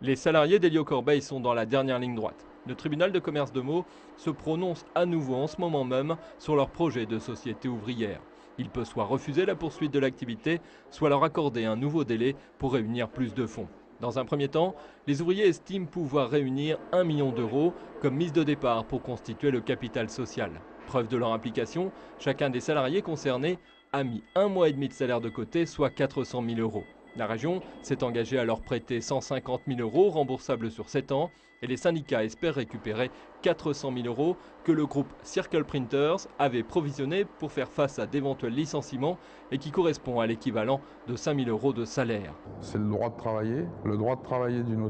Les salariés d'Hélios-Corbeil sont dans la dernière ligne droite. Le tribunal de commerce de Meaux se prononce à nouveau en ce moment même sur leur projet de société ouvrière. Il peut soit refuser la poursuite de l'activité, soit leur accorder un nouveau délai pour réunir plus de fonds. Dans un premier temps, les ouvriers estiment pouvoir réunir 1 million d'euros comme mise de départ pour constituer le capital social. Preuve de leur implication, chacun des salariés concernés a mis 1 mois et demi de salaire de côté, soit 400 000 euros. La région s'est engagée à leur prêter 150 000 euros remboursables sur 7 ans et les syndicats espèrent récupérer 400 000 euros que le groupe Circle Printers avait provisionné pour faire face à d'éventuels licenciements et qui correspond à l'équivalent de 5 000 euros de salaire. C'est le droit de travailler d'une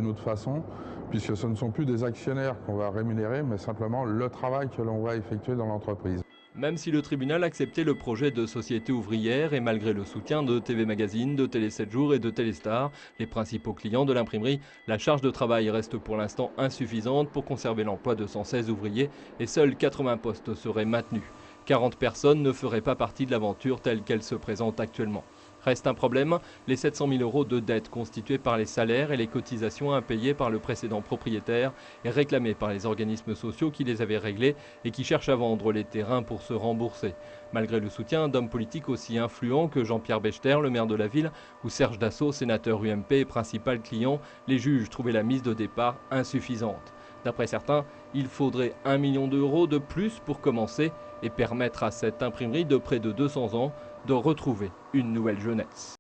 autre façon, puisque ce ne sont plus des actionnaires qu'on va rémunérer, mais simplement le travail que l'on va effectuer dans l'entreprise. Même si le tribunal acceptait le projet de société ouvrière et malgré le soutien de TV Magazine, de Télé 7 jours et de Téléstar, les principaux clients de l'imprimerie, la charge de travail reste pour l'instant insuffisante pour conserver l'emploi de 116 ouvriers et seuls 80 postes seraient maintenus. 40 personnes ne feraient pas partie de l'aventure telle qu'elle se présente actuellement. Reste un problème, les 700 000 euros de dettes constituées par les salaires et les cotisations impayées par le précédent propriétaire et réclamées par les organismes sociaux qui les avaient réglés et qui cherchent à vendre les terrains pour se rembourser. Malgré le soutien d'hommes politiques aussi influents que Jean-Pierre Bechter, le maire de la ville, ou Serge Dassault, sénateur UMP et principal client, les juges trouvaient la mise de départ insuffisante. D'après certains, il faudrait 1 million d'euros de plus pour commencer et permettre à cette imprimerie de près de 200 ans de retrouver une nouvelle jeunesse.